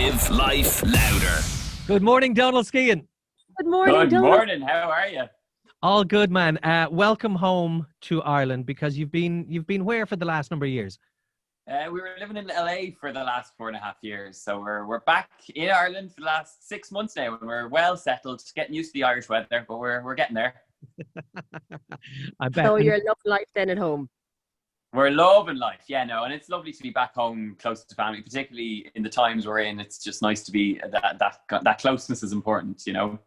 Live life louder. Good morning, Donal Skehan. Good morning, Good Donal. morning. How are you? All good, man. Welcome home to Ireland, because you've been where for the last number of years? We were living in LA for the last 4.5 years, so we're back in Ireland for the last 6 months now, and we're well settled, getting used to the Irish weather, but we're getting there. I bet. So you're loving life then at home. We're loving life, yeah, no, and it's lovely to be back home, close to family, particularly in the times we're in. It's just nice to be that closeness is important, you know.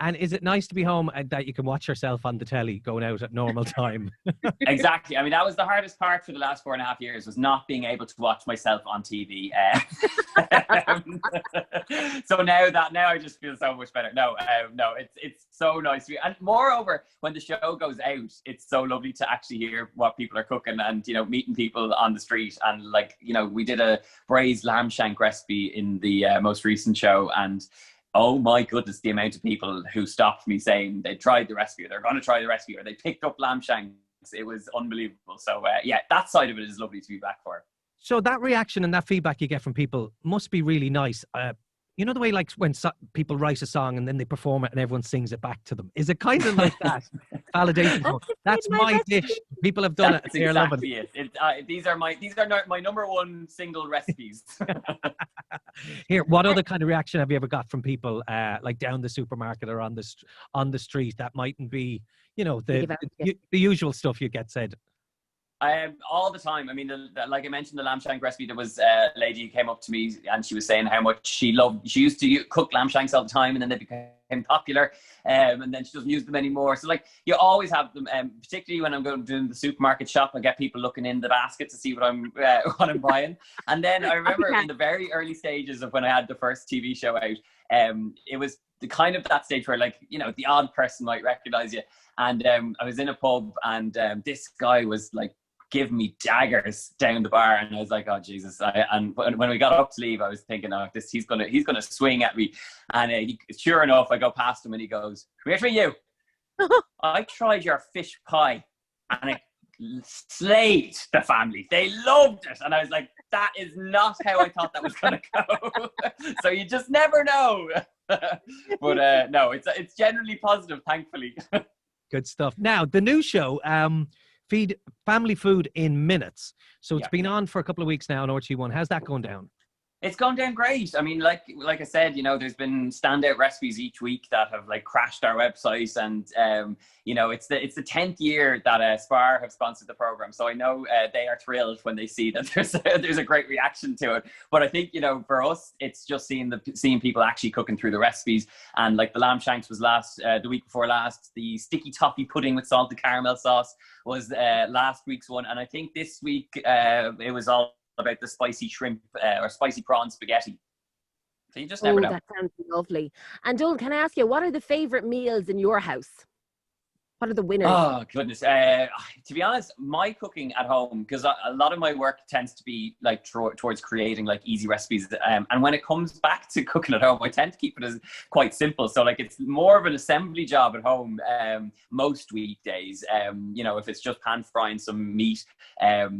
And is it nice to be home and that you can watch yourself on the telly going out at normal time? Exactly. I mean, that was the hardest part for the last 4.5 years, was not being able to watch myself on TV. So now I just feel so much better. No, it's so nice to be, and moreover, when the show goes out, it's so lovely to actually hear what people are cooking, and meeting people on the street. And we did a braised lamb shank recipe in the most recent show, and oh my goodness, the amount of people who stopped me saying they tried the recipe, or they're going to try the recipe, or they picked up lamb shanks. It was unbelievable. So yeah, that side of it is lovely to be back for. So that reaction and that feedback you get from people must be really nice. You know the way when people write a song and then they perform it and everyone sings it back to them? Is it kind of like that? Validation. That's my dish. People have done That's it. They're exactly loving it. These are my number one single recipes. Here, what other kind of reaction have you ever got from people, like down the supermarket or on the street, that mightn't be, the usual stuff you get said? All the time. I mean, like I mentioned, the lamb shank recipe, there was a lady who came up to me and she was saying how much she used to cook lamb shanks all the time, and then they became popular, and then she doesn't use them anymore. So you always have them, particularly when I'm going to the supermarket shop, I get people looking in the basket to see what I'm buying. And then I remember in the very early stages of when I had the first TV show out, it was the kind of that stage where the odd person might recognize you. And I was in a pub, and this guy was give me daggers down the bar, and I was like, oh Jesus. And when we got up to leave, I was thinking, oh, he's gonna swing at me. And sure enough, I go past him and he goes, "Come here for you. I tried your fish pie and it slayed the family. They loved it." And I was like, that is not how I thought that was gonna go. So you just never know. But no, it's generally positive, thankfully. Good stuff. Now, the new show, Feed Family Food in Minutes. So it's been on for a couple of weeks now on RTÉ One. How's that going down? It's gone down great. I mean, like I said, there's been standout recipes each week that have crashed our website, and it's the 10th year that Spar have sponsored the program. So I know they are thrilled when they see that there's a great reaction to it. But I think for us, it's just seeing people actually cooking through the recipes. And the lamb shanks was the week before last. The sticky toffee pudding with salted caramel sauce was last week's one, and I think this week it was all about the spicy shrimp or spicy prawn spaghetti. So you just never know. That sounds lovely. And Donal, can I ask you, what are the favourite meals in your house? What are the winners? Oh, goodness. To be honest, my cooking at home, because a lot of my work tends to be towards creating easy recipes. And when it comes back to cooking at home, I tend to keep it as quite simple. So it's more of an assembly job at home most weekdays. If it's just pan frying some meat, at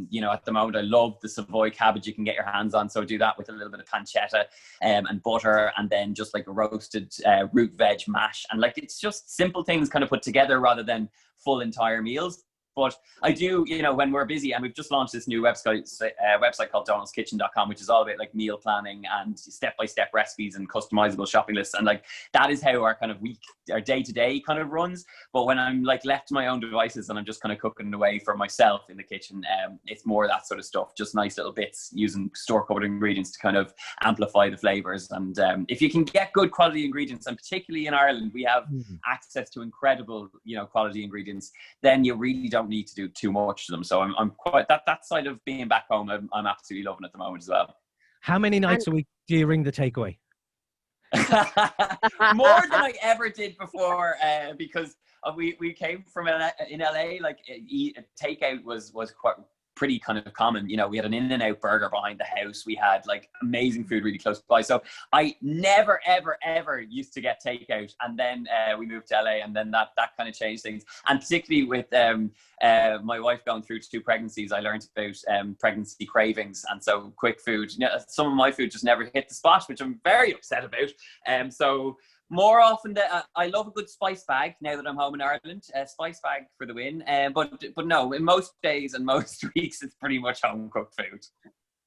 the moment I love the Savoy cabbage you can get your hands on. So do that with a little bit of pancetta and butter, and then just a roasted root veg mash. And it's just simple things kind of put together rather than full entire meals. But I do, when we're busy, and we've just launched this new website called donalskitchen.com, which is all about meal planning and step-by-step recipes and customizable shopping lists. And that is how our kind of week, our day-to-day kind of runs. But when I'm left to my own devices and I'm just kind of cooking away for myself in the kitchen, it's more that sort of stuff, just nice little bits using store-covered ingredients to kind of amplify the flavors. And if you can get good quality ingredients, and particularly in Ireland, we have access to incredible, quality ingredients, then you really don't need to do too much to them. So I'm quite that side of being back home, I'm absolutely loving at the moment as well. How many nights a week do you ring the takeaway? More than I ever did before, because we came from in LA, takeout was quite pretty kind of common. You know, we had an In-N-Out burger behind the house. We had like amazing food really close by. So I never, ever, ever used to get takeout. And then we moved to LA, and then that kind of changed things. And particularly with my wife going through 2 pregnancies, I learned about pregnancy cravings. And so quick food, you know, some of my food just never hit the spot, which I'm very upset about. So more often, I love a good spice bag now that I'm home in Ireland. Spice bag for the win. But no, in most days and most weeks, it's pretty much home cooked food.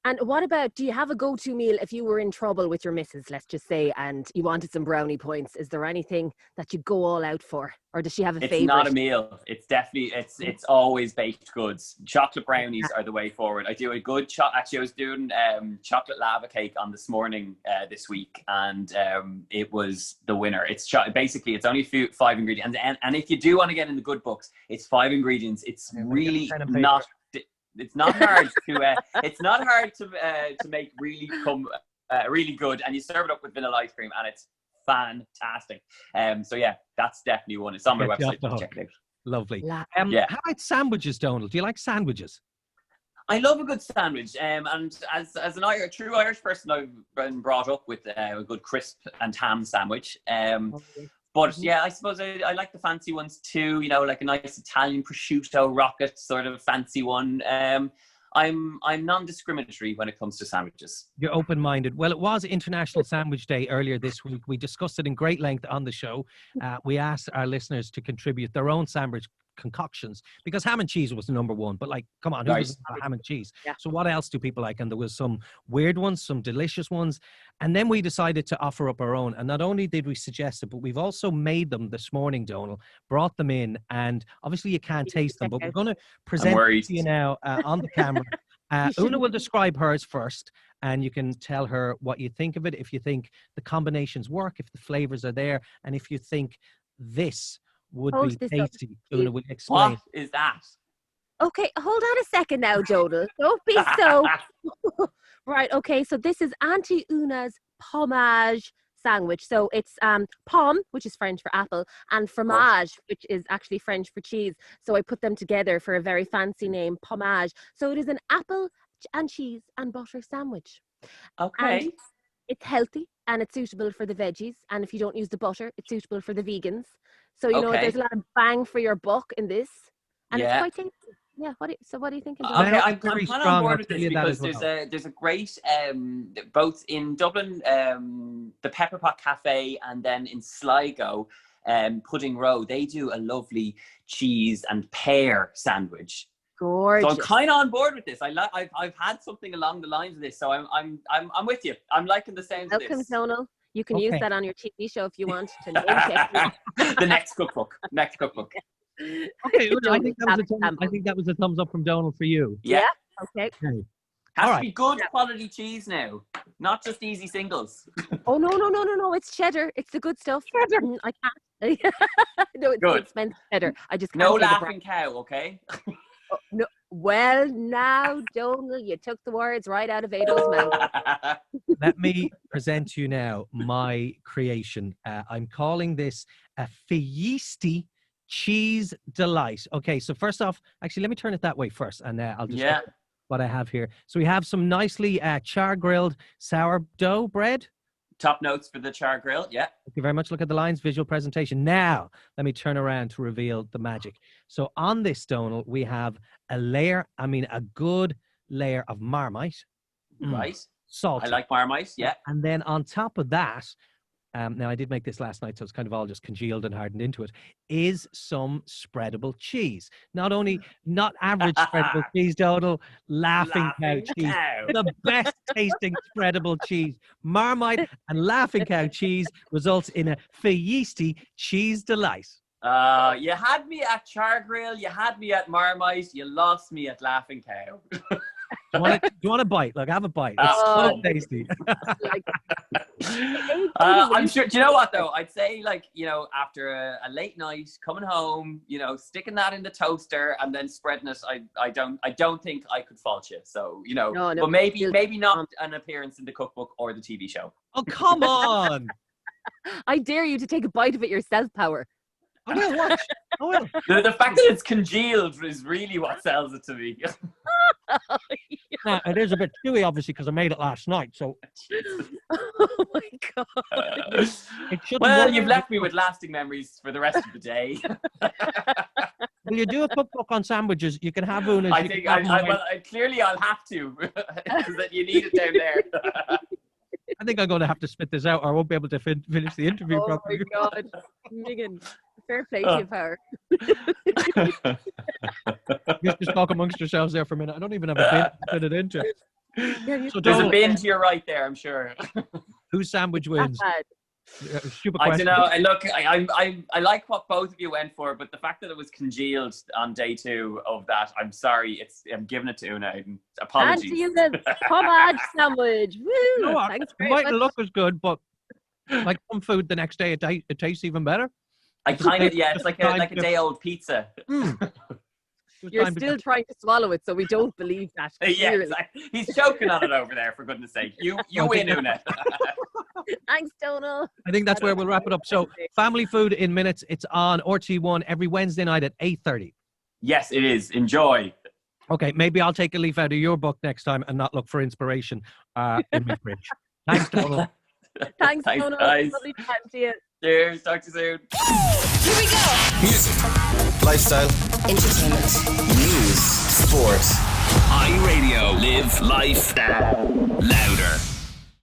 And what about, do you have a go-to meal if you were in trouble with your missus, let's just say, and you wanted some brownie points? Is there anything that you go all out for? Or does she have a favorite? It's not a meal. It's definitely, it's always baked goods. Chocolate brownies are the way forward. I do a good, actually I was doing chocolate lava cake on this morning this week, and it was the winner. It's basically, it's only 5 ingredients. And if you do want to get in the good books, it's 5 ingredients. It's really not... It's not hard to it's not hard to make really good, and you serve it up with vanilla ice cream, and it's fantastic. So yeah, that's definitely one. It's on my website. Check it out. Lovely. Yeah. How about sandwiches, Donal? Do you like sandwiches? I love a good sandwich, and as an true Irish person, I've been brought up with a good crisp and ham sandwich. But yeah, I suppose I like the fancy ones too, you know, like a nice Italian prosciutto rocket sort of fancy one. I'm non-discriminatory when it comes to sandwiches. You're open-minded. Well, it was International Sandwich Day earlier this week. We discussed it in great length on the show. We asked our listeners to contribute their own sandwich concoctions, because ham and cheese was the number one. But like, come on, who doesn't have ham and cheese? Yeah. So what else do people like? And there was some weird ones, some delicious ones. And then we decided to offer up our own. And not only did we suggest it, but we've also made them this morning, Donal, brought them in. And obviously you can't taste them, but we're going to present it to you now on the camera. Oonagh will describe hers first, and you can tell her what you think of it, if you think the combinations work, if the flavors are there, and if you think this would be tasty. Oonagh will explain. What is that? Okay, hold on a second now, Donal. Don't be so... Right, okay, so this is Auntie Oonagh's Pommage Sandwich. So it's pomme, which is French for apple, and fromage, which is actually French for cheese. So I put them together for a very fancy name, Pommage. So it is an apple and cheese and butter sandwich. Okay. And it's healthy, and it's suitable for the veggies. And if you don't use the butter, it's suitable for the vegans. So, you know, there's a lot of bang for your buck in this. And it's quite tasty. Yeah, what do you think? Okay, I'm kind of on board with this, because there's a great, both in Dublin, the Pepper Pot Cafe, and then in Sligo, Pudding Row, they do a lovely cheese and pear sandwich. Gorgeous. So I'm kind of on board with this. I've had something along the lines of this, so I'm with you. I'm liking the sound of this. Welcome, Donal. You can use that on your TV show if you want to name check. The next cookbook. Okay, I think that was a thumbs up from Donal for you. Yeah. Okay. Has to be good quality cheese now, not just easy singles. Oh no! It's cheddar. It's the good stuff. Cheddar. I can't. No, it's good expensive cheddar. I just can't. No laughing cow, okay? Oh, no. Well, now, Donal, you took the words right out of Ado's mouth. Let me present to you now my creation. I'm calling this a Feisty Cheese Delight. Okay, so first off, actually, let me turn it that way first, and I'll just show what I have here. So we have some nicely char-grilled sourdough bread. Top notes for the char grill, yeah. Thank you very much. Look at the lines, visual presentation. Now, let me turn around to reveal the magic. So on this, Donal, we have a good layer of Marmite. Right. Salty. I like Marmite, yeah. And then on top of that, now I did make this last night, so it's kind of all just congealed and hardened into it, is some spreadable cheese. Not average spreadable cheese, Donal, Laughing Cow cheese. The best tasting spreadable cheese. Marmite and Laughing Cow cheese results in a Feisty Cheese Delight. You had me at char grill, you had me at Marmite, you lost me at Laughing Cow. Do you want a bite? Look, have a bite. It's so tasty. I'm sure. Do you know what though? I'd say, like, you know, after a late night, coming home, you know, sticking that in the toaster and then spreading it. I don't think I could fault you. So, you know, but maybe not an appearance in the cookbook or the TV show. Oh, come on! I dare you to take a bite of it yourself, Power. I will watch. I will. The fact that it's congealed is really what sells it to me. Now, it is a bit chewy, obviously, because I made it last night. So, Oh my God. it shouldn't Well, work. you've left me with lasting memories for the rest of the day. Will you do a cookbook on sandwiches? You can have Oonagh. I think clearly I'll have to, because you need it down there. I think I'm going to have to spit this out, or I won't be able to finish the interview Oh properly. my God. Megan, fair play to you, power. You just talk amongst yourselves there for a minute. I don't even have a bin to put it into. So There's a Donal, bin to your right there, I'm sure. whose sandwich wins? Stupid I question. don't know. Look, I like what both of you went for, but the fact that it was congealed on day 2 of that, I'm sorry. I'm giving it to Oonagh. Apologies. And to you, the Pommage Sandwich. Woo! You know what? Thanks It very might much. look as good, but like some food the next day, it tastes even better. I kind of, it's like a day-old pizza. You're still trying to swallow it, so we don't believe that. Yeah, Clearly. exactly. He's choking on it over there, for goodness sake. You win, Oonagh. Thanks, Donal. I think that's where we'll wrap it up. So, Family Food in Minutes. It's on RTÉ1 every Wednesday night at 8:30. Yes, it is. Enjoy. Okay, maybe I'll take a leaf out of your book next time and not look for inspiration in my fridge. Thanks, Donal. Thanks, Thanks, Donal. guys. Lovely time to you. Cheers. Talk to you soon. Here we go. Music, lifestyle, Entertainment. news, sport. iRadio. Live life louder.